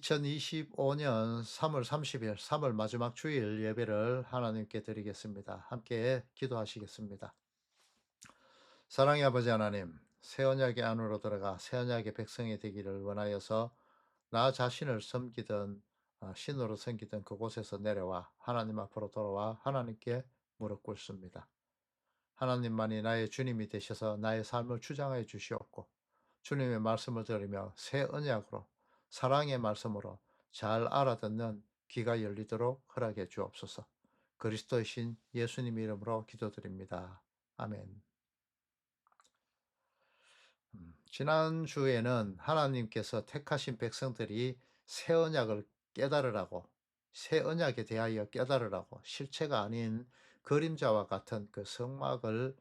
2025년 3월 30일, 3월 마지막 주일 예배를 하나님께 드리겠습니다. 함께 기도하시겠습니다. 사랑의 아버지 하나님, 새 언약의 안으로 들어가 새 언약의 백성이 되기를 원하여서 나 자신을 섬기던 신으로 섬기던 그곳에서 내려와 하나님 앞으로 돌아와 하나님께 무릎 꿇습니다. 하나님만이 나의 주님이 되셔서 나의 삶을 주장해 주시옵고 주님의 말씀을 들으며 새 언약으로 사랑의 말씀으로 잘 알아듣는 귀가 열리도록 허락해 주옵소서. 그리스도의 신 예수님 이름으로 기도드립니다. 아멘. 지난주에는 하나님께서 택하신 백성들이 새 언약을 깨달으라고, 새 언약에 대하여 깨달으라고 실체가 아닌 그림자와 같은 그 성막을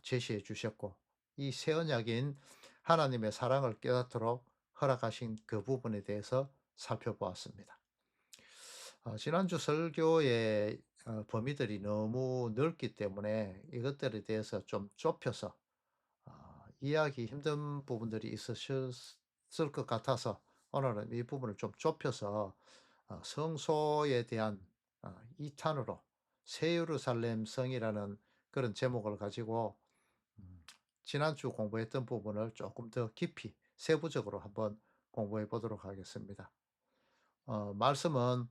제시해 주셨고, 이 새 언약인 하나님의 사랑을 깨닫도록 허락하신 그 부분에 대해서 살펴보았습니다. 지난주 설교의 범위들이 너무 넓기 때문에 이것들에 대해서 좀 좁혀서 이해하기 힘든 부분들이 있으셨을 것 같아서 오늘은 이 부분을 좀 좁혀서 성소에 대한 2탄으로 새 예루살렘 성이라는 그런 제목을 가지고 음, 지난주 공부했던 부분을 조금 더 깊이 세부적으로 한번 공부해 보도록 하겠습니다. 말씀은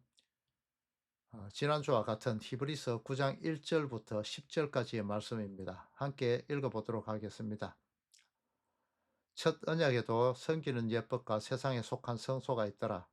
지난주와 같은 히브리서 9장 1절부터 10절까지의 말씀입니다. 함께 읽어보도록 하겠습니다. 첫 언약에도 섬기는 예법과 세상에 속한 성소가 있더라.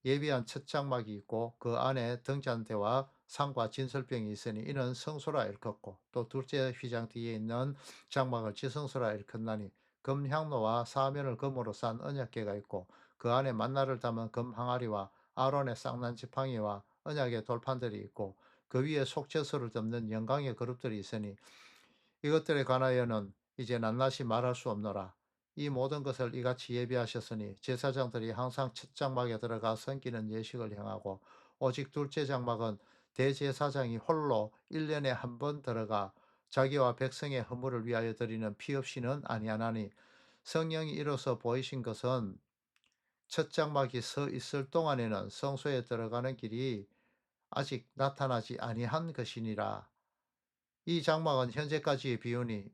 예비한 첫 장막이 있고 그 안에 등잔대와 상과 진설병이 있으니 이는 성소라 일컫고 또 둘째 휘장 뒤에 있는 장막을 지성소라 일컫나니 금 향로와 사면을 금으로 싼 언약궤가 있고 그 안에 만나를 담은 금 항아리와 아론의 쌍난 지팡이와 언약의 돌판들이 있고 그 위에 속죄소를 덮는 영광의 그룹들이 있으니 이것들에 관하여는 이제 낱낱이 말할 수 없노라. 이 모든 것을 이같이 예비하셨으니 제사장들이 항상 첫 장막에 들어가 섬기는 예식을 행하고 오직 둘째 장막은 대제사장이 홀로 1년에 한 번 들어가 자기와 백성의 허물을 위하여 드리는 피 없이는 아니하나니 성령이 이로써 보이신 것은 첫 장막이 서 있을 동안에는 성소에 들어가는 길이 아직 나타나지 아니한 것이니라. 이 장막은 현재까지의 비유니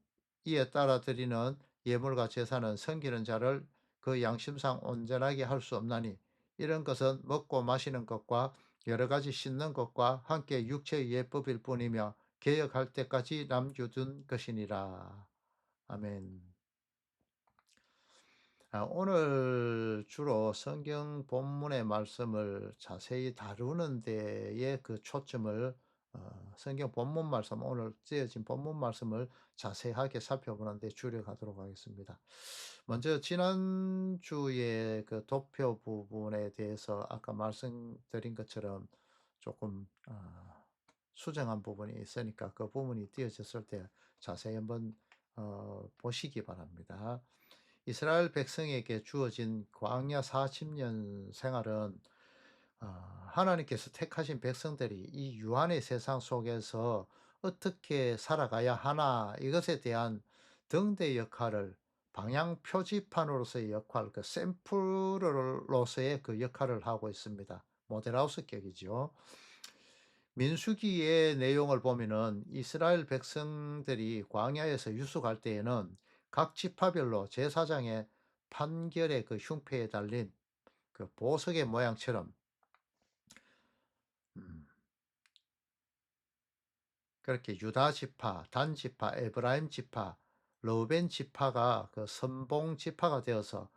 이에 따라 드리는 예물과 제사는 섬기는 자를 그 양심상 온전하게 할 수 없나니 이런 것은 먹고 마시는 것과 여러 가지 씻는 것과 함께 육체의 예법일 뿐이며 개혁할 때까지 남겨둔 것이니라. 아멘. 오늘 주로 성경 본문의 말씀을 자세히 다루는 데에 그 초점을 성경 본문 말씀, 오늘 쓰여진 본문 말씀을 자세하게 살펴보는 데 주력하도록 하겠습니다. 먼저 지난주에 그 도표 부분에 대해서 아까 말씀드린 것처럼 조금 수정한 부분이 있으니까 그 부분이 띄어졌을 때 자세히 한번 보시기 바랍니다. 이스라엘 백성에게 주어진 광야 40년 생활은 하나님께서 택하신 백성들이 이 유한의 세상 속에서 어떻게 살아가야 하나 이것에 대한 등대 역할을 방향 표지판으로서의 역할, 그 샘플로서의 그 역할을 하고 있습니다. 모델하우스격이죠. 민수기의 내용을 보면은 이스라엘 백성들이 광야에서 유숙할 때에는 각 지파별로 제사장의 판결의 그 흉패에 달린 그 보석의 모양처럼 음, 그렇게 유다 지파, 단 지파, 에브라임 지파, 러벤 지파가 그 선봉 지파가 되어서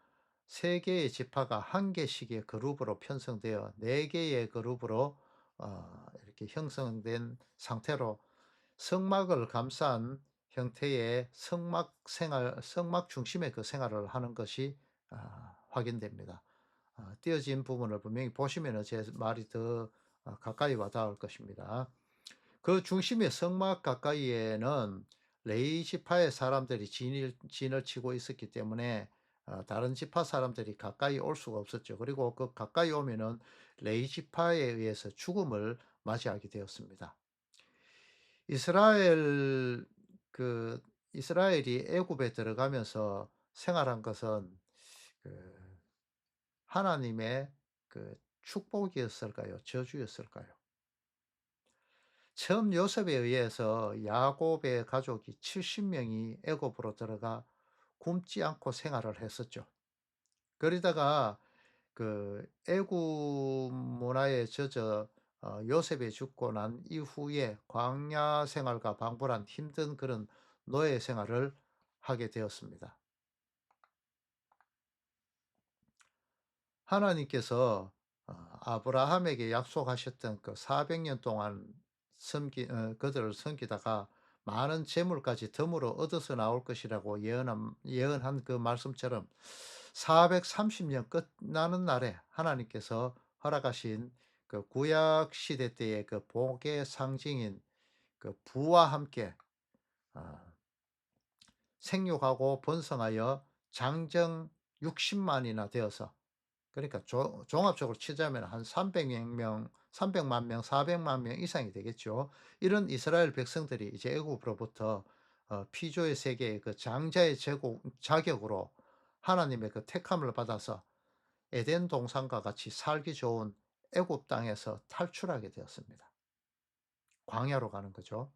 세 개의 지파가 한 개씩의 그룹으로 편성되어 네 개의 그룹으로 이렇게 형성된 상태로 성막을 감싼 형태의 성막 생활, 성막 중심의 그 생활을 하는 것이 확인됩니다. 띄어진 부분을 분명히 보시면 제 말이 더 가까이 와닿을 것입니다. 그 중심의 성막 가까이에는 레위 지파의 사람들이 진을 치고 있었기 때문에 다른 지파 사람들이 가까이 올 수가 없었죠. 그리고 그 가까이 오면은 레위 지파에 의해서 죽음을 맞이하게 되었습니다. 이스라엘 그 이스라엘이 애굽에 들어가면서 생활한 것은 그 하나님의 축복이었을까요? 저주였을까요? 처음 요셉에 의해서 야곱의 가족이 70명이 애굽으로 들어가 굶지 않고 생활을 했었죠. 그러다가 애굽 문화에 젖어 요셉이 죽고 난 이후에 광야 생활과 방불한 힘든 그런 노예 생활을 하게 되었습니다. 하나님께서 아브라함에게 약속하셨던 그 400년 동안 그들을 섬기다가 많은 재물까지 덤으로 얻어서 나올 것이라고 예언한 그 말씀처럼 430년 끝나는 날에 하나님께서 허락하신 그 구약 시대 때의 그 복의 상징인 그 부와 함께 아 생육하고 번성하여 장정 60만이나 되어서, 그러니까 종합적으로 치자면 한 300만 명, 400만 명 이상이 되겠죠. 이런 이스라엘 백성들이 이제 애굽으로부터 피조의 세계의 그 장자의 제국 자격으로 하나님의 그 택함을 받아서 에덴 동산과 같이 살기 좋은 애굽 땅에서 탈출하게 되었습니다. 광야로 가는 거죠.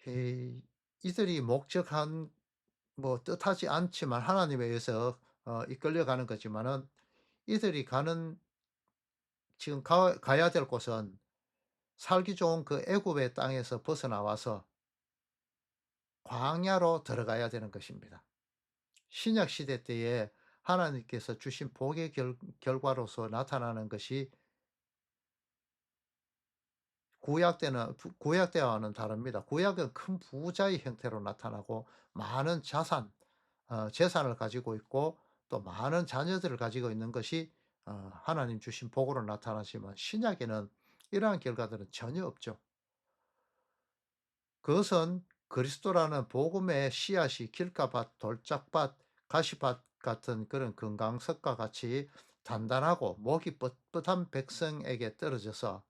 이 이들이 목적한 뭐 뜻하지 않지만 하나님에 의해서 이끌려가는 거지만은, 이들이 가는 지금 가야 될 곳은 살기 좋은 그 애굽의 땅에서 벗어나와서 광야로 들어가야 되는 것입니다. 신약 시대 때에 하나님께서 주신 복의 결과로서 나타나는 것이 구약 때와는 다릅니다. 구약은 큰 부자의 형태로 나타나고 많은 재산을 가지고 있고 또 많은 자녀들을 가지고 있는 것이 하나님 주신 복으로 나타나지만, 신약에는 이러한 결과들은 전혀 없죠. 그것은 그리스도라는 복음의 씨앗이 길가밭, 돌짝밭, 가시밭 같은 그런 건강석과 같이 단단하고 목이 뻣뻣한 백성에게 떨어져서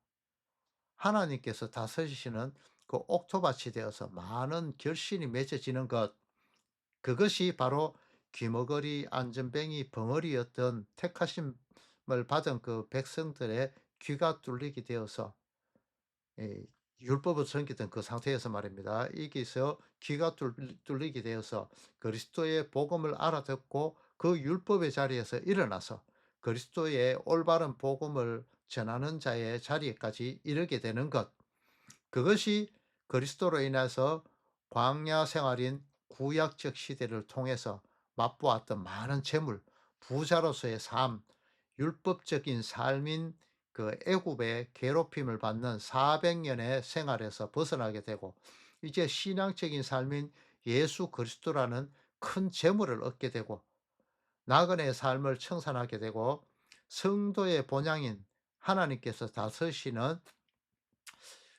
하나님께서 다스리시는 그 옥토밭이 되어서 많은 결실이 맺어지는 것, 그것이 바로 귀머거리, 안전뱅이, 벙어리였던 택하심을 받은 그 백성들의 귀가 뚫리게 되어서, 예, 율법을 섬기던 그 상태에서 말입니다. 여기서 귀가 뚫리게 되어서 그리스도의 복음을 알아듣고 그 율법의 자리에서 일어나서 그리스도의 올바른 복음을 전하는 자의 자리에까지 이르게 되는 것, 그것이 그리스도로 인해서 광야 생활인 구약적 시대를 통해서 맛보았던 많은 재물, 부자로서의 삶, 율법적인 삶인 그 애굽의 괴롭힘을 받는 400년의 생활에서 벗어나게 되고, 이제 신앙적인 삶인 예수 그리스도라는 큰 재물을 얻게 되고, 나그네의 삶을 청산하게 되고, 성도의 본향인 하나님께서 다스리시는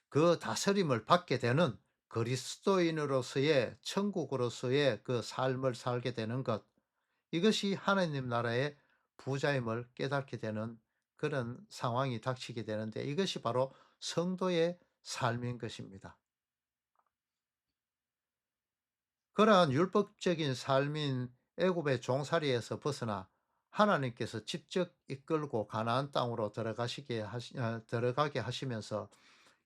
그 다스림을 받게 되는 그리스도인으로서의 천국으로서의 그 삶을 살게 되는 것, 이것이 하나님 나라의 부자임을 깨닫게 되는 그런 상황이 닥치게 되는데, 이것이 바로 성도의 삶인 것입니다. 그러한 율법적인 삶인 애굽의 종살이에서 벗어나 하나님께서 직접 이끌고 가나안 땅으로 들어가게 하시면서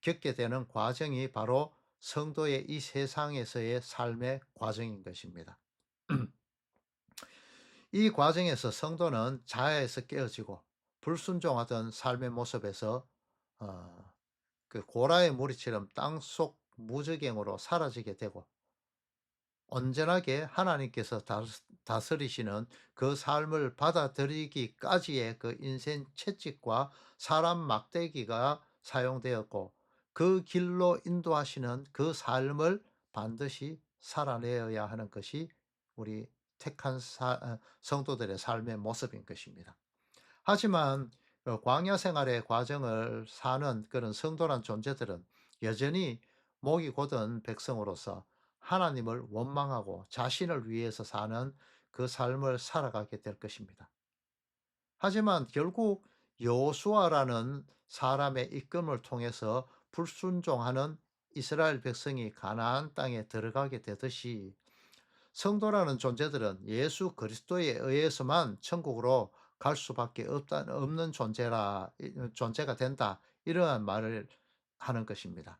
겪게 되는 과정이 바로 성도의 이 세상에서의 삶의 과정인 것입니다. 이 과정에서 성도는 자아에서 깨어지고 불순종하던 삶의 모습에서 어, 그 고라의 무리처럼 땅속 무저갱으로 사라지게 되고, 온전하게 하나님께서 다스리시는 그 삶을 받아들이기까지의 그 인생 채찍과 사람 막대기가 사용되었고, 그 길로 인도하시는 그 삶을 반드시 살아내어야 하는 것이 우리 택한 성도들의 삶의 모습인 것입니다. 하지만 광야 생활의 과정을 사는 그런 성도란 존재들은 여전히 목이 곧은 백성으로서 하나님을 원망하고 자신을 위해서 사는 그 삶을 살아가게 될 것입니다. 하지만 결국 여호수아라는 사람의 이끌음을 통해서 불순종하는 이스라엘 백성이 가나안 땅에 들어가게 되듯이, 성도라는 존재들은 예수 그리스도에 의해서만 천국으로 갈 수밖에 없는 존재가 된다. 이러한 말을 하는 것입니다.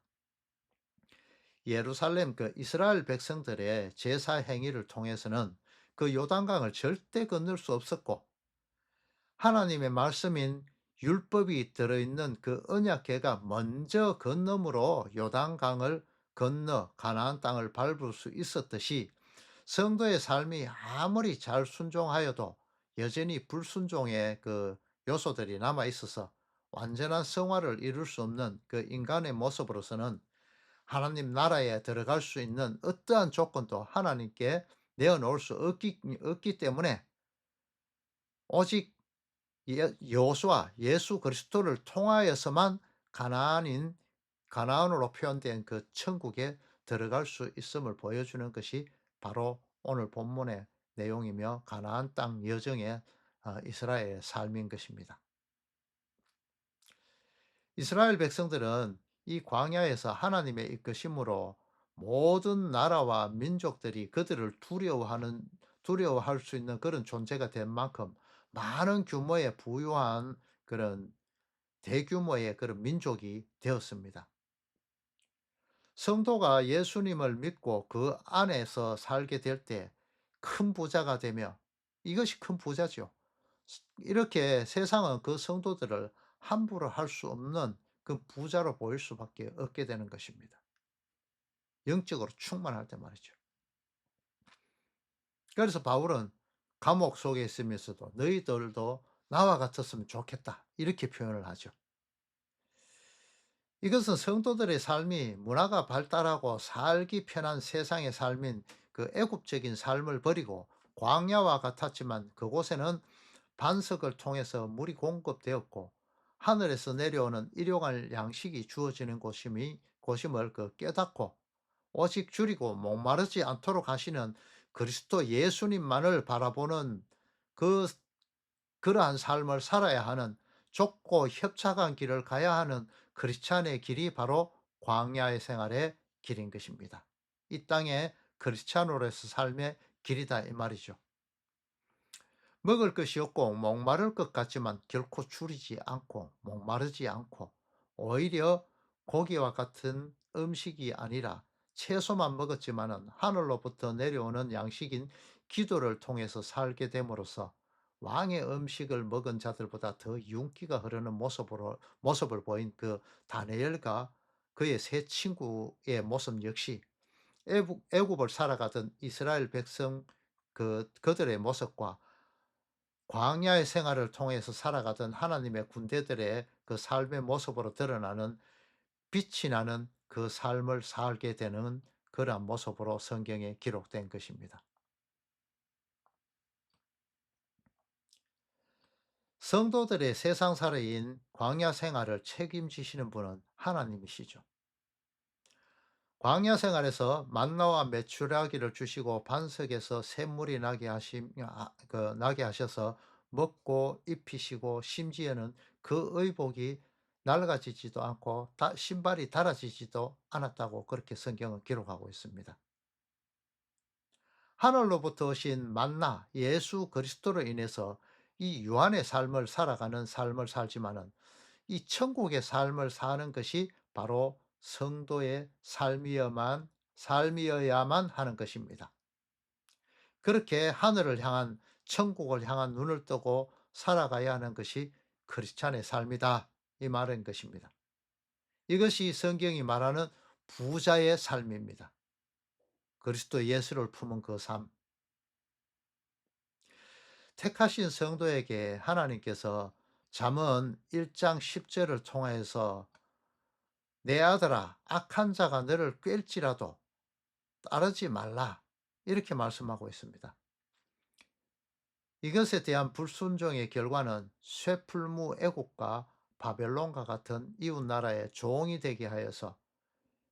예루살렘 이스라엘 백성들의 제사 행위를 통해서는 그 요단강을 절대 건널 수 없었고, 하나님의 말씀인 율법이 들어있는 그 언약궤가 먼저 건너므로 요단강을 건너 가나안 땅을 밟을 수 있었듯이, 성도의 삶이 아무리 잘 순종하여도 여전히 불순종의 요소들이 남아 있어서 완전한 성화를 이룰 수 없는 그 인간의 모습으로서는 하나님 나라에 들어갈 수 있는 어떠한 조건도 하나님께 내어놓을 수 없기 때문에, 오직 여호수아 예수 그리스도를 통하여서만 가나안인 가나안으로 표현된 그 천국에 들어갈 수 있음을 보여주는 것이 바로 오늘 본문의 내용이며 가나안 땅 여정의 이스라엘의 삶인 것입니다. 이스라엘 백성들은 이 광야에서 하나님의 이끄심으로 모든 나라와 민족들이 그들을 두려워할 수 있는 그런 존재가 된 만큼, 많은 규모의 부유한 그런 대규모의 그런 민족이 되었습니다. 성도가 예수님을 믿고 그 안에서 살게 될 때 큰 부자가 되며, 이것이 큰 부자죠. 이렇게 세상은 그 성도들을 함부로 할 수 없는 그 부자로 보일 수밖에 없게 되는 것입니다. 영적으로 충만할 때 말이죠. 그래서 바울은 감옥 속에 있으면서도 너희들도 나와 같았으면 좋겠다, 이렇게 표현을 하죠. 이것은 성도들의 삶이 문화가 발달하고 살기 편한 세상의 삶인 그 애굽적인 삶을 버리고, 광야와 같았지만 그곳에는 반석을 통해서 물이 공급되었고 하늘에서 내려오는 일용할 양식이 주어지는 곳임을 깨닫고, 오직 줄이고 목마르지 않도록 하시는 그리스도 예수님만을 바라보는 그 그러한 삶을 살아야 하는, 좁고 협착한 길을 가야 하는 크리스찬의 길이 바로 광야의 생활의 길인 것입니다. 이 땅의 크리스찬으로서 삶의 길이다, 이 말이죠. 먹을 것이 없고 목마를 것 같지만 결코 줄이지 않고 목마르지 않고, 오히려 고기와 같은 음식이 아니라 채소만 먹었지만은 하늘로부터 내려오는 양식인 기도를 통해서 살게 됨으로써 왕의 음식을 먹은 자들보다 더 윤기가 흐르는 모습을 보인 그 다니엘과 그의 세 친구의 모습 역시 애굽을 살아가던 이스라엘 백성 그들의 모습과 광야의 생활을 통해서 살아가던 하나님의 군대들의 그 삶의 모습으로 드러나는, 빛이 나는 그 삶을 살게 되는 그러한 모습으로 성경에 기록된 것입니다. 성도들의 세상살이인 광야 생활을 책임지시는 분은 하나님이시죠. 광야 생활에서 만나와 메추라기를 주시고 반석에서 샘물이 나게 하셔서 먹고 입히시고, 심지어는 그 의복이 낡아지지도 않고 신발이 닳아지지도 않았다고 그렇게 성경은 기록하고 있습니다. 하늘로부터 오신 만나 예수 그리스도로 인해서 이 유한의 삶을 살아가는 삶을 살지만은, 이 천국의 삶을 사는 것이 바로 성도의 삶이어야만 하는 것입니다. 그렇게 하늘을 향한, 천국을 향한 눈을 뜨고 살아가야 하는 것이 크리스찬의 삶이다, 이 말인 것입니다. 이것이 성경이 말하는 부자의 삶입니다. 그리스도 예수를 품은 그 삶. 택하신 성도에게 하나님께서 잠언 1장 10절을 통하여서 내 아들아 악한 자가 너를 꿰일지라도 따르지 말라, 이렇게 말씀하고 있습니다. 이것에 대한 불순종의 결과는 쇠풀무 애국과 바벨론과 같은 이웃 나라의 종이 되게 하여서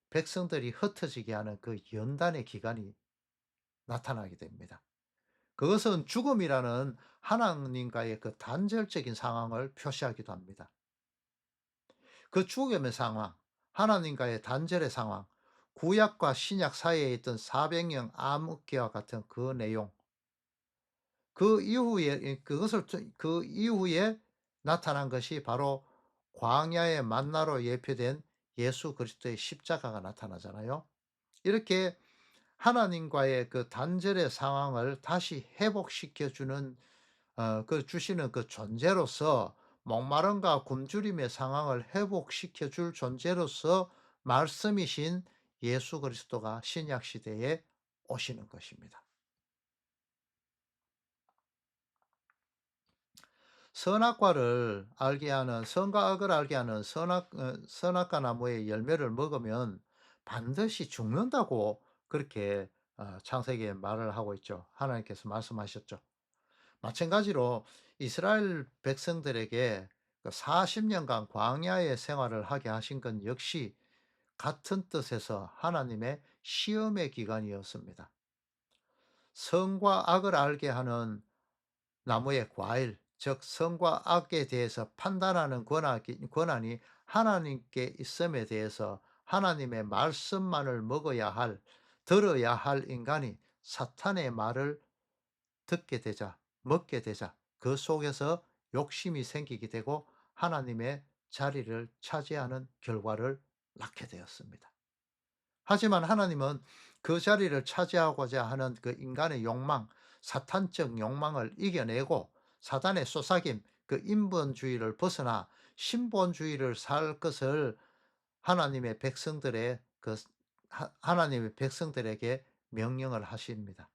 백성들이 흩어지게 하는 그 연단의 기간이 나타나게 됩니다. 그것은 죽음이라는 하나님과의 그 단절적인 상황을 표시하기도 합니다. 그 죽음의 상황, 하나님과의 단절의 상황, 구약과 신약 사이에 있던 400년 암흑기와 같은 그 내용, 그 이후에 나타난 것이 바로 광야의 만나로 예표된 예수 그리스도의 십자가가 나타나잖아요. 이렇게 하나님과의 그 단절의 상황을 다시 회복시켜 주는 주시는 그 존재로서, 목마름과 굶주림의 상황을 회복시켜 줄 존재로서 말씀이신 예수 그리스도가 신약 시대에 오시는 것입니다. 선악과를 알게 하는 선과 악을 알게 하는 선악과 나무의 열매를 먹으면 반드시 죽는다고, 그렇게 창세기에 말을 하고 있죠. 하나님께서 말씀하셨죠. 마찬가지로 이스라엘 백성들에게 그 40년간 광야의 생활을 하게 하신 건 역시 같은 뜻에서 하나님의 시험의 기간이었습니다. 선과 악을 알게 하는 나무의 과일, 즉 선과 악에 대해서 판단하는 권한이 하나님께 있음에 대해서 하나님의 말씀만을 들어야 할 인간이 사탄의 말을 듣게 되자, 먹게 되자, 그 속에서 욕심이 생기게 되고 하나님의 자리를 차지하는 결과를 낳게 되었습니다. 하지만 하나님은 그 자리를 차지하고자 하는 그 인간의 욕망, 사탄적 욕망을 이겨내고 사단의 쏘사김, 그 인본주의를 벗어나 신본주의를 살 것을 하나님의 백성들의 그 하나님의 백성들에게 명령을 하십니다.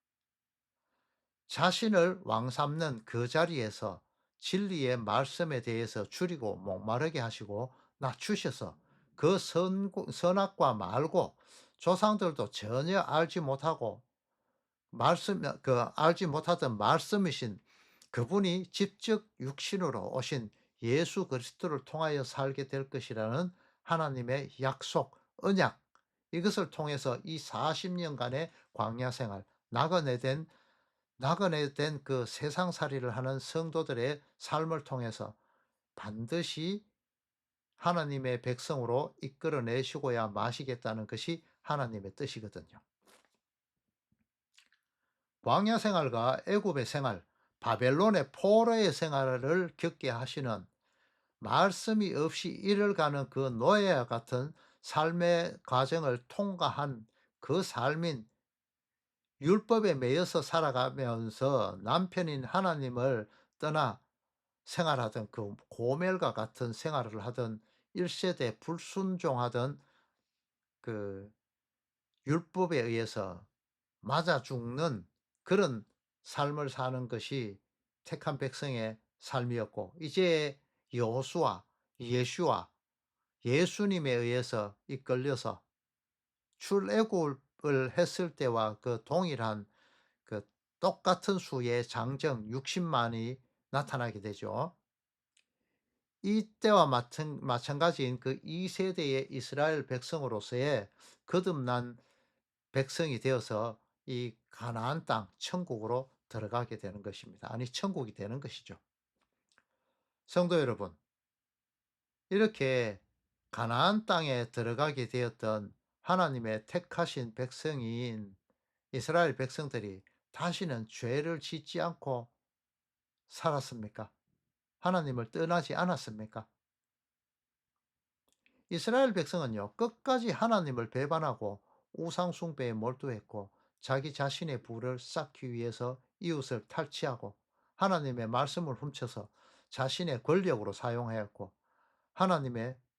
자신을 왕 삼는 그 자리에서 진리의 말씀에 대해서 줄이고 목마르게 하시고 낮추셔서 그 선악과 말고, 조상들도 전혀 알지 못하고 알지 못하던 말씀이신 그분이 직접 육신으로 오신 예수 그리스도를 통하여 살게 될 것이라는 하나님의 약속, 언약, 이것을 통해서 이 40년간의 광야 생활, 나그네 된 그 세상살이를 하는 성도들의 삶을 통해서 반드시 하나님의 백성으로 이끌어내시고야 마시겠다는 것이 하나님의 뜻이거든요. 광야 생활과 애굽의 생활, 바벨론의 포로의 생활을 겪게 하시는, 말씀이 없이 이를 가는 그 노예와 같은 삶의 과정을 통과한 그 삶인, 율법에 매여서 살아가면서 남편인 하나님을 떠나 생활하던 그 고멜과 같은 생활을 하던, 1세대 불순종하던 그 율법에 의해서 맞아 죽는 그런 삶을 사는 것이 택한 백성의 삶이었고, 이제 여호수아, 예슈아, 예수님에 의해서 이끌려서 출애굽을 했을 때와 그 동일한, 그 똑같은 수의 장정 60만이 나타나게 되죠. 이때와 마찬가지인 그 2세대의 이스라엘 백성으로서의 거듭난 백성이 되어서 이 가나안 땅 천국으로 들어가게 되는 것입니다. 아니, 천국이 되는 것이죠. 성도 여러분, 이렇게 가나안 땅에 들어가게 되었던 하나님의 택하신 백성인 이스라엘 백성들이 다시는 죄를 짓지 않고 살았습니까? 하나님을 떠나지 않았습니까? 이스라엘 백성은요, 끝까지 하나님을 배반하고 우상 숭배에 몰두했고, 자기 자신의 부를 쌓기 위해서 이웃을 탈취하고 하나님의 말씀을 훔쳐서 자신의 권력으로 사용하였고,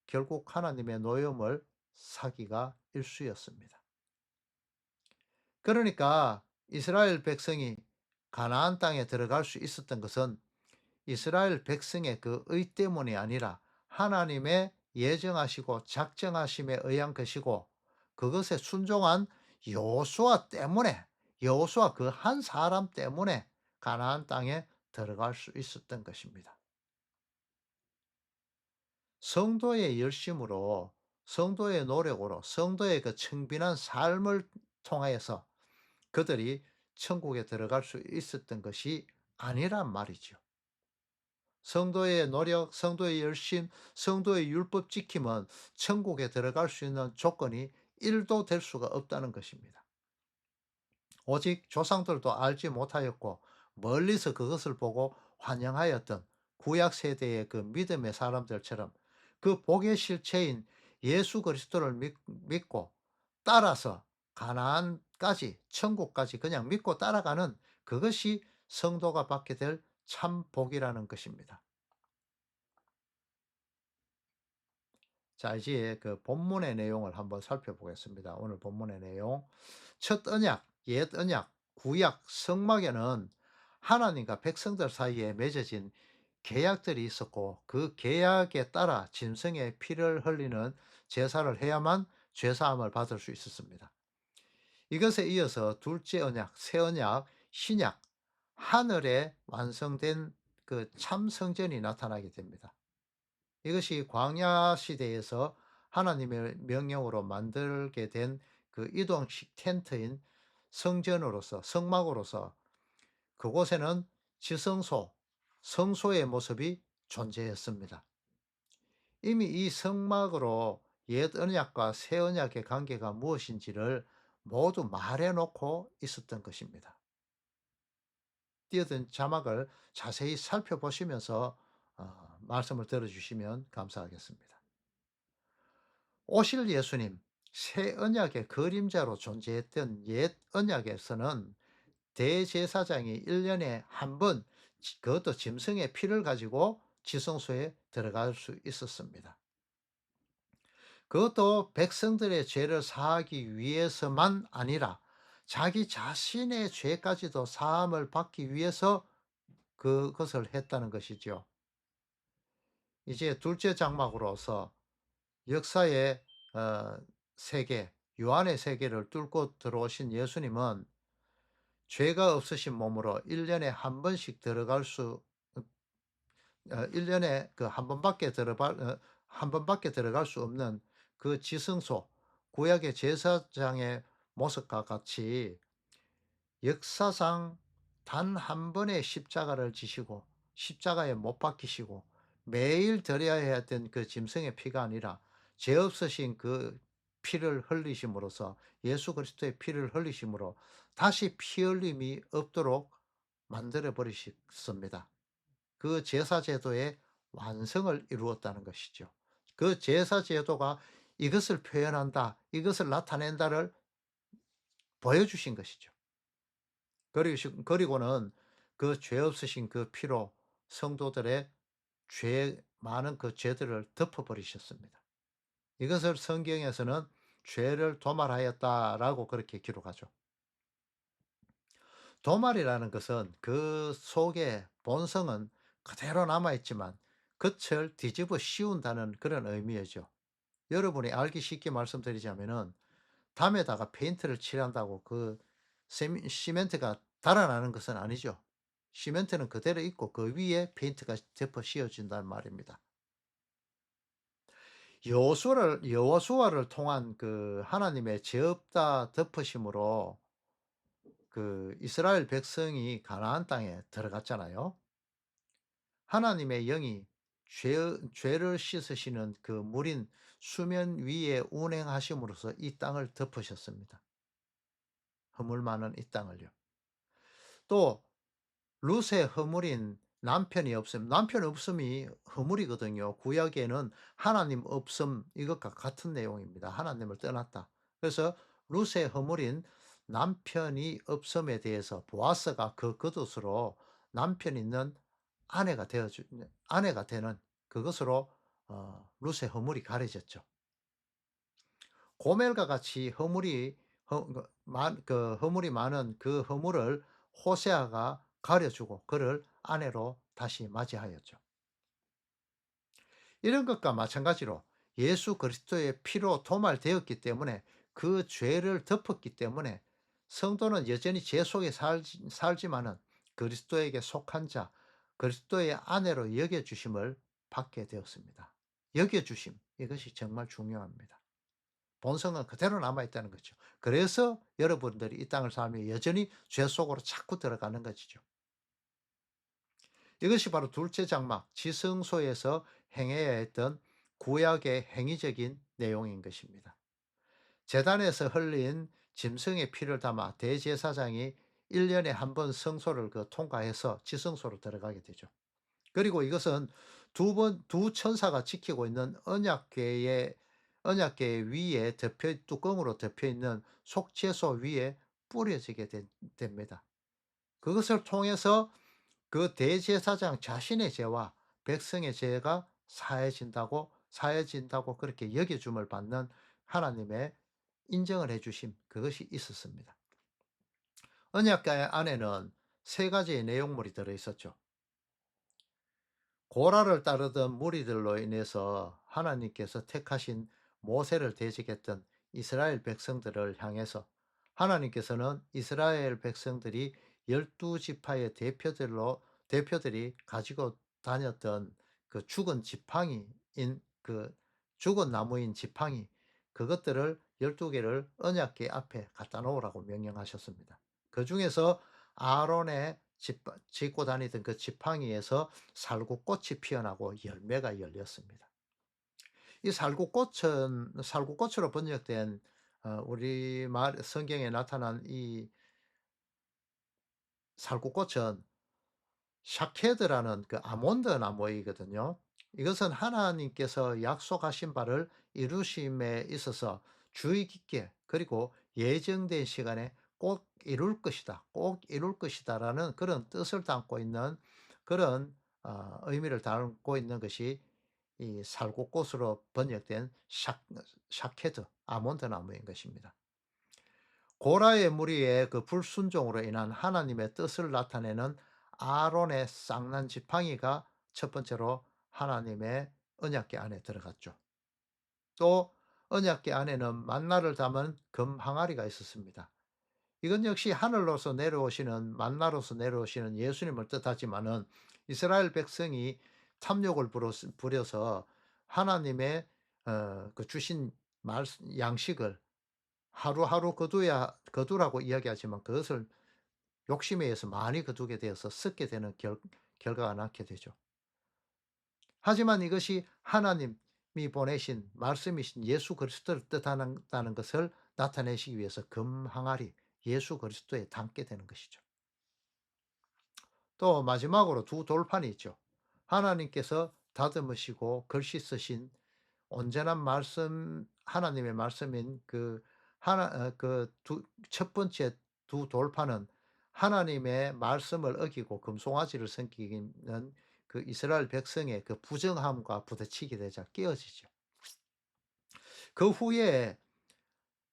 결국 하나님의 노염을 사기가 일쑤였습니다. 그러니까 이스라엘 백성이 가나안 땅에 들어갈 수 있었던 것은 이스라엘 백성의 그 의 때문이 아니라 하나님의 예정하시고 작정하심에 의한 것이고, 그것에 순종한 여호수아 때문에, 여호수아 그 한 사람 때문에 가나안 땅에 들어갈 수 있었던 것입니다. 성도의 열심으로, 성도의 노력으로, 성도의 그 청빈한 삶을 통하여서 그들이 천국에 들어갈 수 있었던 것이 아니란 말이죠. 성도의 노력, 성도의 열심, 성도의 율법 지킴은 천국에 들어갈 수 있는 조건이 1도 될 수가 없다는 것입니다. 오직 조상들도 알지 못하였고 멀리서 그것을 보고 환영하였던 구약 세대의 그 믿음의 사람들처럼 그 복의 실체인 예수 그리스도를 믿고 따라서 가나안까지 천국까지 그냥 믿고 따라가는 그것이 성도가 받게 될 참 복이라는 것입니다. 자, 이제 그 본문의 내용을 한번 살펴보겠습니다. 오늘 본문의 내용. 첫 언약, 옛 언약, 구약, 성막에는 하나님과 백성들 사이에 맺어진 계약들이 있었고 그 계약에 따라 짐승의 피를 흘리는 제사를 해야만 죄사함을 받을 수 있었습니다. 이것에 이어서 둘째 언약, 새 언약, 신약, 하늘에 완성된 그 참 성전이 나타나게 됩니다. 이것이 광야 시대에서 하나님의 명령으로 만들게 된 그 이동식 텐트인 성전으로서 성막으로서 그곳에는 지성소, 성소의 모습이 존재했습니다. 이미 이 성막으로 옛 언약과 새 언약의 관계가 무엇인지를 모두 말해 놓고 있었던 것입니다. 띄어든 자막을 자세히 살펴보시면서 말씀을 들어주시면 감사하겠습니다. 오실 예수님, 새 언약의 그림자로 존재했던 옛 언약에서는 대제사장이 1년에 한 번, 그것도 짐승의 피를 가지고 지성소에 들어갈 수 있었습니다. 그것도 백성들의 죄를 사하기 위해서만 아니라 자기 자신의 죄까지도 사함을 받기 위해서 그것을 했다는 것이죠. 이제 둘째 장막으로서 역사의 세계, 요한의 세계를 뚫고 들어오신 예수님은 죄가 없으신 몸으로 1년에 한 번씩 들어갈 수 1년에 그 한 번밖에 들어갈 수 없는 그 지성소, 구약의 제사장의 모습과 같이 역사상 단 한 번의 십자가를 지시고 십자가에 못 박히시고 매일 드려야 했던 그 짐승의 피가 아니라 죄 없으신 그 피를 흘리심으로써 예수 그리스도의 피를 흘리심으로 다시 피 흘림이 없도록 만들어 버리셨습니다. 그 제사 제도의 완성을 이루었다는 것이죠. 그 제사 제도가 이것을 표현한다, 이것을 나타낸다를 보여주신 것이죠. 그리고는 그 죄 없으신 그 피로 성도들의 많은 그 죄들을 덮어버리셨습니다. 이것을 성경에서는 죄를 도말하였다라고 그렇게 기록하죠. 도말이라는 것은 그 속에 본성은 그대로 남아있지만 끝을 뒤집어 씌운다는 그런 의미죠. 여러분이 알기 쉽게 말씀드리자면은 담에다가 페인트를 칠한다고 그 시멘트가 달아나는 것은 아니죠. 시멘트는 그대로 있고 그 위에 페인트가 덮어 씌워진단 말입니다. 여호수아를 통한 그 하나님의 죄 없다 덮으심으로 그 이스라엘 백성이 가나안 땅에 들어갔잖아요. 하나님의 영이 죄를 씻으시는 그 물인 수면 위에 운행하심으로써 이 땅을 덮으셨습니다. 허물 많은 이 땅을요. 또 룻의 허물인 남편이 없음이 허물이거든요. 구약에는 하나님 없음 이것과 같은 내용입니다. 하나님을 떠났다. 그래서 룻의 허물인 남편이 없음에 대해서 보아스가 그 겉옷으로 남편 있는 아내가 되는 그것으로 룻의 허물이 가려졌죠. 고멜과 같이 허물이 많은 그 허물을 호세아가 가려주고 그를 아내로 다시 맞이하였죠. 이런 것과 마찬가지로 예수 그리스도의 피로 도말되었기 때문에 그 죄를 덮었기 때문에 성도는 여전히 죄 속에 살지만은 그리스도에게 속한 자, 그리스도의 아내로 여겨주심을 받게 되었습니다. 여겨주심, 이것이 정말 중요합니다. 본성은 그대로 남아있다는 거죠. 그래서 여러분들이 이 땅을 살며 여전히 죄 속으로 자꾸 들어가는 것이죠. 이것이 바로 둘째 장막, 지성소에서 행해야 했던 구약의 행위적인 내용인 것입니다. 제단에서 흘린 짐승의 피를 담아 대제사장이 1년에 한 번 성소를 통과해서 지성소로 들어가게 되죠. 그리고 이것은 두 천사가 지키고 있는 언약궤 위에 뚜껑으로 덮여 있는 속죄소 위에 뿌려지게 됩니다. 그것을 통해서 그 대제사장 자신의 죄와 백성의 죄가 사해진다고 그렇게 여겨줌을 받는 하나님의 인정을 해 주심, 그것이 있었습니다. 언약궤 안에는 세 가지의 내용물이 들어 있었죠. 고라를 따르던 무리들로 인해서 하나님께서 택하신 모세를 대적했던 이스라엘 백성들을 향해서 하나님께서는 이스라엘 백성들이 12지파의 대표들이 가지고 다녔던 그 죽은 나무인 지팡이, 그것들을 12개를 언약궤 앞에 갖다 놓으라고 명령하셨습니다. 그 중에서 아론의 짚고 다니던 그 지팡이에서 살구꽃이 피어나고 열매가 열렸습니다. 이 살구꽃으로 번역된 우리말 성경에 나타난 이 살구꽃은 샤케드라는 그 아몬드 나무이거든요. 이것은 하나님께서 약속하신 바를 이루심에 있어서 주의 깊게 그리고 예정된 시간에 꼭 이룰 것이다. 꼭 이룰 것이다라는 그런 뜻을 담고 있는 그런 의미를 담고 있는 것이 이 살구꽃으로 번역된 샤케드 아몬드 나무인 것입니다. 고라의 무리의 그 불순종으로 인한 하나님의 뜻을 나타내는 아론의 쌍난 지팡이가 첫 번째로 하나님의 언약궤 안에 들어갔죠. 또 언약궤 안에는 만나를 담은 금 항아리가 있었습니다. 이건 역시 하늘로서 내려오시는 만나로서 내려오시는 예수님을 뜻하지만은 이스라엘 백성이 탐욕을 부려서 하나님의 주신 양식을 하루하루 거두라고 이야기하지만 그것을 욕심에 의해서 많이 거두게 되어서 썩게 되는 결과가 낳게 되죠. 하지만 이것이 하나님이 보내신 말씀이신 예수 그리스도를 뜻한다는 것을 나타내시기 위해서 금 항아리 예수 그리스도에 담게 되는 것이죠. 또 마지막으로 두 돌판이 있죠. 하나님께서 다듬으시고 글씨 쓰신 온전한 말씀, 하나님의 말씀인 첫 번째 두 돌판은 하나님의 말씀을 어기고 금송아지를 섬기는 그 이스라엘 백성의 그 부정함과 부딪히게 되자 깨어지죠. 그 후에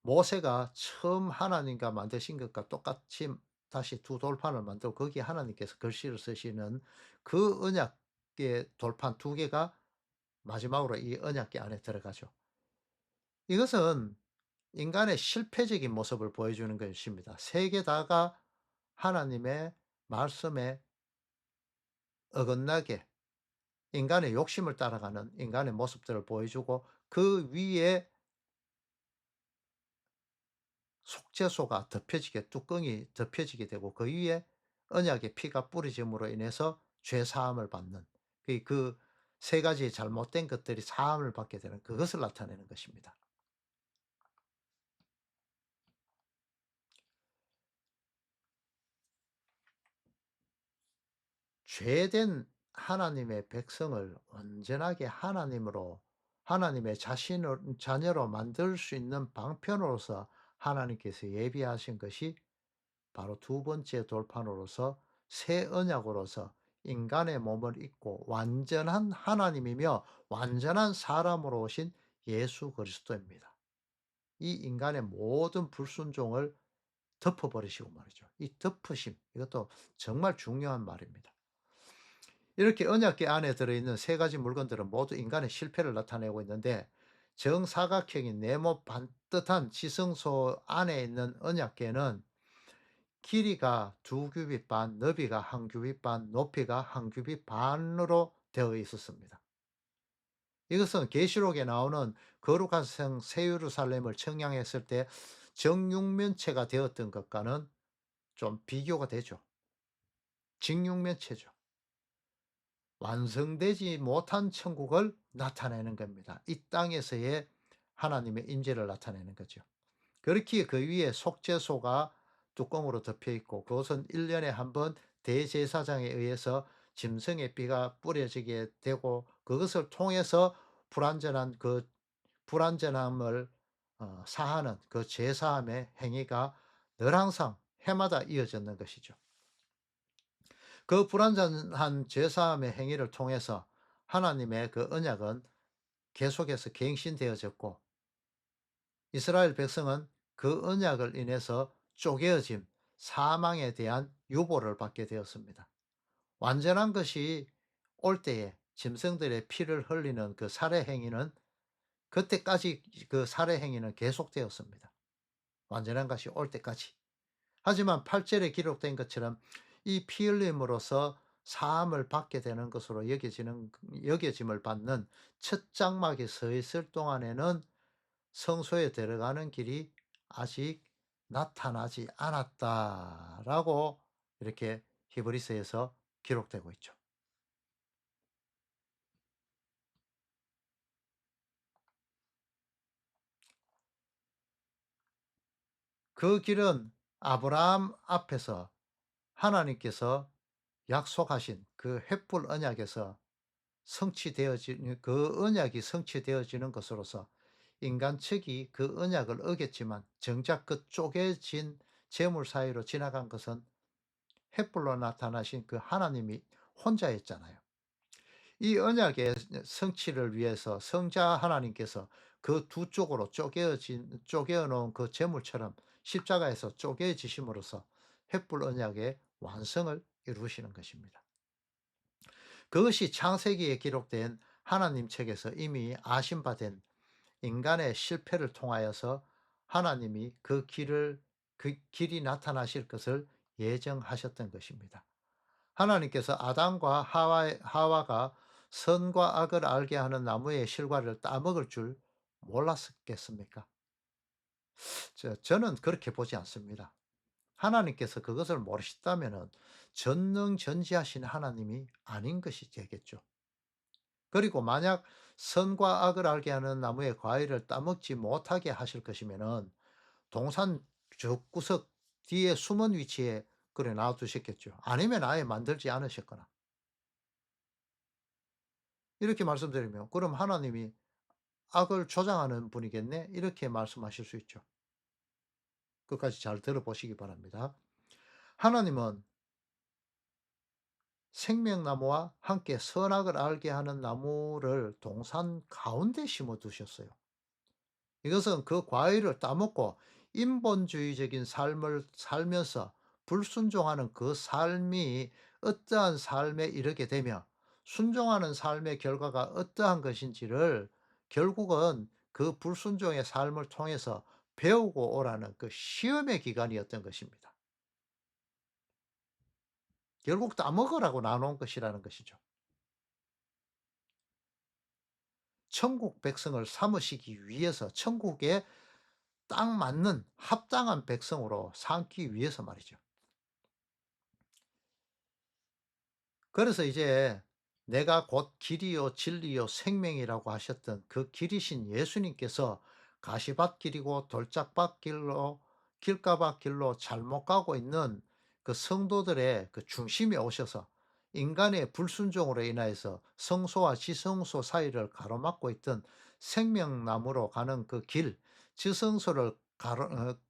모세가 처음 하나님과 만드신 것과 똑같이 다시 두 돌판을 만들고 거기에 하나님께서 글씨를 쓰시는 그 언약의 돌판 두 개가 마지막으로 이 언약궤 안에 들어가죠. 이것은 인간의 실패적인 모습을 보여주는 것입니다. 세 개 다가 하나님의 말씀에 어긋나게 인간의 욕심을 따라가는 인간의 모습들을 보여주고 그 위에 속죄소가 뚜껑이 덮여지게 되고 그 위에 언약의 피가 뿌려짐으로 인해서 죄 사함을 받는 그 세 가지 잘못된 것들이 사함을 받게 되는 그것을 나타내는 것입니다. 죄된 하나님의 백성을 온전하게 하나님의 자녀로 만들 수 있는 방편으로서 하나님께서 예비하신 것이 바로 두 번째 돌판으로서 새 언약으로서 인간의 몸을 입고 완전한 하나님이며 완전한 사람으로 오신 예수 그리스도입니다. 이 인간의 모든 불순종을 덮어버리시고 말이죠. 이 덮으심, 이것도 정말 중요한 말입니다. 이렇게 언약궤 안에 들어있는 세 가지 물건들은 모두 인간의 실패를 나타내고 있는데 정사각형인 네모 반듯한 지성소 안에 있는 언약궤는 길이가 두 규빗 반, 너비가 한 규빗 반, 높이가 한 규빗 반으로 되어 있었습니다. 이것은 계시록에 나오는 거룩한 성 새 예루살렘을 청량했을 때 정육면체가 되었던 것과는 좀 비교가 되죠. 직육면체죠. 완성되지 못한 천국을 나타내는 겁니다. 이 땅에서의 하나님의 임재를 나타내는 거죠. 그렇기에 그 위에 속죄소가 뚜껑으로 덮여 있고, 그것은 1년에 한 번 대제사장에 의해서 짐승의 피가 뿌려지게 되고, 그것을 통해서 불완전한 그 불완전함을 사하는 그 제사함의 행위가 늘 항상 해마다 이어졌는 것이죠. 그 불완전한 제사함의 행위를 통해서 하나님의 그 언약은 계속해서 갱신되어졌고, 이스라엘 백성은 그 언약을 인해서 쪼개어짐, 사망에 대한 유보를 받게 되었습니다. 완전한 것이 올 때에 짐승들의 피를 흘리는 그 살해 행위는, 그때까지 그 살해 행위는 계속되었습니다. 완전한 것이 올 때까지. 하지만 8절에 기록된 것처럼 이 피 흘림으로써 사함을 받게 되는 것으로 여겨짐을 받는 첫 장막에 서 있을 동안에는 성소에 들어가는 길이 아직 나타나지 않았다라고 이렇게 히브리서에서 기록되고 있죠. 그 길은 아브라함 앞에서 하나님께서 약속하신 그 횃불 언약에서 성취되어지는, 그 언약이 성취되어지는 것으로서 인간 측이 그 언약을 어겼지만 정작 그 쪼개진 재물 사이로 지나간 것은 횃불로 나타나신 그 하나님이 혼자였잖아요. 이 언약의 성취를 위해서 성자 하나님께서 그 두 쪽으로 쪼개어 놓은 그 재물처럼 십자가에서 쪼개지심으로써 횃불 언약의 완성을 이루시는 것입니다. 그것이 창세기에 기록된 하나님 책에서 이미 아신바된 인간의 실패를 통하여서 하나님이 그 길이 나타나실 것을 예정하셨던 것입니다. 하나님께서 아담과 하와가 선과 악을 알게 하는 나무의 실과를 따먹을 줄 몰랐겠습니까? 저는 그렇게 보지 않습니다. 하나님께서 그것을 모르셨다면 전능전지하신 하나님이 아닌 것이 되겠죠. 그리고 만약 선과 악을 알게 하는 나무의 과일을 따먹지 못하게 하실 것이면은 동산 적구석 뒤에 숨은 위치에 그래 놔두셨겠죠. 아니면 아예 만들지 않으셨거나. 이렇게 말씀드리면 그럼 하나님이 악을 조장하는 분이겠네? 이렇게 말씀하실 수 있죠. 끝까지 잘 들어보시기 바랍니다. 하나님은 생명나무와 함께 선악을 알게 하는 나무를 동산 가운데 심어 두셨어요. 이것은 그 과일을 따먹고 인본주의적인 삶을 살면서 불순종하는 그 삶이 어떠한 삶에 이르게 되며 순종하는 삶의 결과가 어떠한 것인지를 결국은 그 불순종의 삶을 통해서 배우고 오라는 그 시험의 기간이었던 것입니다. 결국 따먹으라고 나눈 것이라는 것이죠. 천국 백성을 삼으시기 위해서 천국에 딱 맞는 합당한 백성으로 삼기 위해서 말이죠. 그래서 이제 내가 곧 길이요 진리요 생명이라고 하셨던 그 길이신 예수님께서 가시밭 길이고 돌짝밭 길로 길가밭 길로 잘못 가고 있는 그 성도들의 그 중심에 오셔서 인간의 불순종으로 인하여서 성소와 지성소 사이를 가로막고 있던 생명나무로 가는 그 길, 지성소를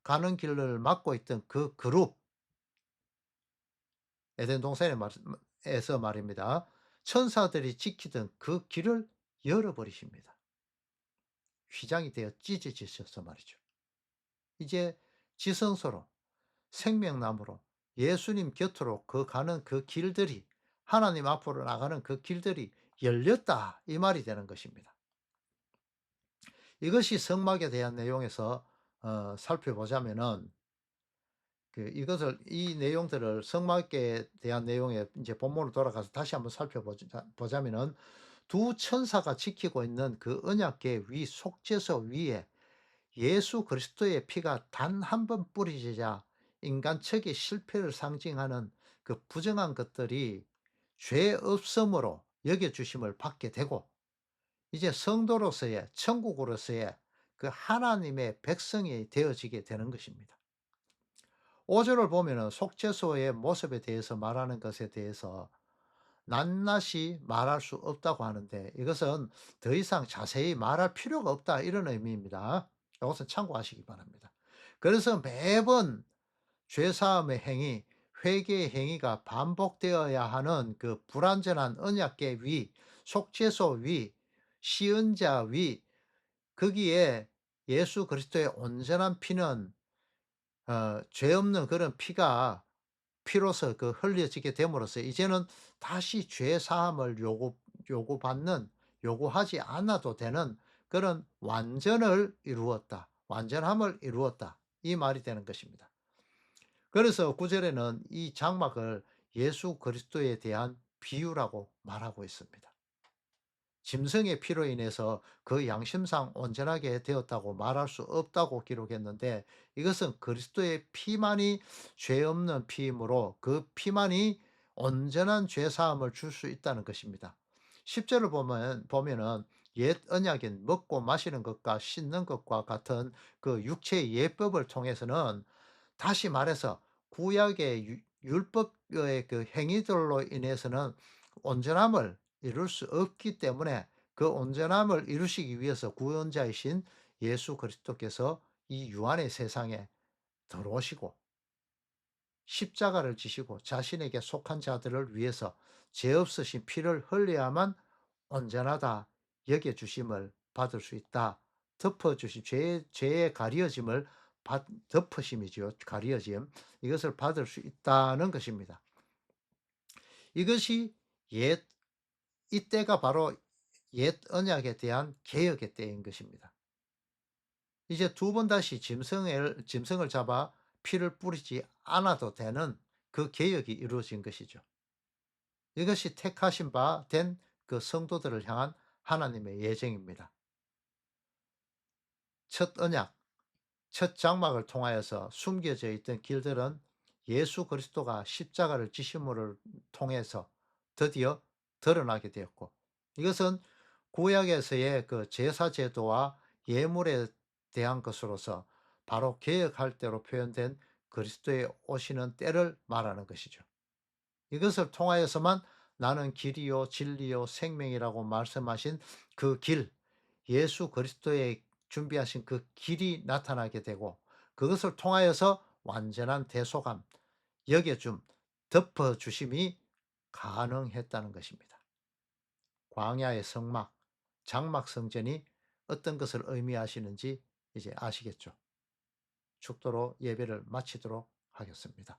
가는 길을 막고 있던 그 그룹, 에덴 동산에 에서 말입니다. 천사들이 지키던 그 길을 열어버리십니다. 휘장이 되어 찢어지셔서 말이죠. 이제 지성소로 생명나무로 예수님 곁으로 가는 그 길들이, 하나님 앞으로 나가는 그 길들이 열렸다 이 말이 되는 것입니다. 이것이 성막에 대한 내용에서 살펴보자면은 이것을 이 내용들을 성막에 대한 내용에 이제 본문으로 돌아가서 다시 한번 보자면은 두 천사가 지키고 있는 그 언약궤 위 속죄소 위에 예수 그리스도의 피가 단 한 번 뿌리지자 인간 척의 실패를 상징하는 그 부정한 것들이 죄 없음으로 여겨주심을 받게 되고, 이제 성도로서의 천국으로서의 그 하나님의 백성이 되어지게 되는 것입니다. 5절을 보면은 속죄소의 모습에 대해서 말하는 것에 대해서 낱낱이 말할 수 없다고 하는데, 이것은 더 이상 자세히 말할 필요가 없다, 이런 의미입니다. 이것은 참고하시기 바랍니다. 그래서 매번 죄사함의 행위, 회개의 행위가 반복되어야 하는 그 불완전한 언약궤 위, 속죄소 위, 시은자 위, 거기에 예수 그리스도의 온전한 피는 죄 없는 그런 피로서 그 흘려지게 됨으로써 이제는 다시 죄 사함을 요구받는, 요구하지 않아도 되는 그런 완전을 이루었다. 완전함을 이루었다. 이 말이 되는 것입니다. 그래서 9 절에는 이 장막을 예수 그리스도에 대한 비유라고 말하고 있습니다. 짐승의 피로 인해서 그 양심상 온전하게 되었다고 말할 수 없다고 기록했는데, 이것은 그리스도의 피만이 죄 없는 피이므로 그 피만이 온전한 죄 사함을 줄 수 있다는 것입니다. 10 절을 보면은 옛 언약인 먹고 마시는 것과 씻는 것과 같은 그 육체의 예법을 통해서는, 다시 말해서 구약의 율법의 그 행위들로 인해서는 온전함을 이룰 수 없기 때문에, 그 온전함을 이루시기 위해서 구원자이신 예수 그리스도께서 이 유한의 세상에 들어오시고 십자가를 지시고 자신에게 속한 자들을 위해서 죄 없으신 피를 흘려야만 온전하다 여겨 주심을 받을 수 있다. 덮어 주신 죄의 가려짐을 덮으심이지요. 가려짐. 이것을 받을 수 있다는 것입니다. 이것이 옛 이때가 바로 옛 언약에 대한 개혁의 때인 것입니다. 이제 두 번 다시 짐승을 잡아 피를 뿌리지 않아도 되는 그 개혁이 이루어진 것이죠. 이것이 택하신 바 된 그 성도들을 향한 하나님의 예정입니다. 첫 언약, 첫 장막을 통하여서 숨겨져 있던 길들은 예수 그리스도가 십자가를 지심을 통해서 드디어 드러나게 되었고, 이것은 구약에서의 그 제사 제도와 예물에 대한 것으로서 바로 개혁할 때로 표현된 그리스도의 오시는 때를 말하는 것이죠. 이것을 통하여서만 나는 길이요 진리요 생명이라고 말씀하신 그 길, 예수 그리스도의 준비하신 그 길이 나타나게 되고, 그것을 통하여서 완전한 대속함, 여겨줌, 덮어주심이 가능했다는 것입니다. 광야의 성막, 장막 성전이 어떤 것을 의미하시는지 이제 아시겠죠? 축도로 예배를 마치도록 하겠습니다.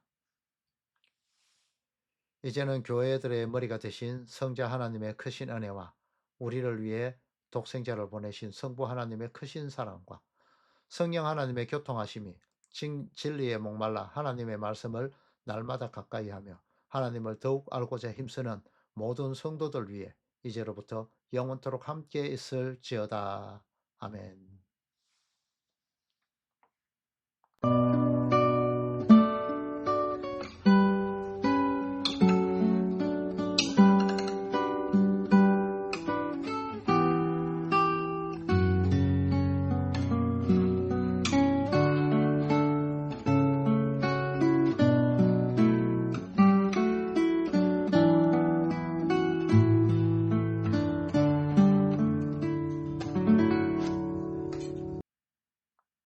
이제는 교회들의 머리가 되신 성자 하나님의 크신 은혜와 우리를 위해 독생자를 보내신 성부 하나님의 크신 사랑과 성령 하나님의 교통하심이 진리에 목말라 하나님의 말씀을 날마다 가까이 하며 하나님을 더욱 알고자 힘쓰는 모든 성도들 위해 이제로부터 영원토록 함께 있을지어다. 아멘.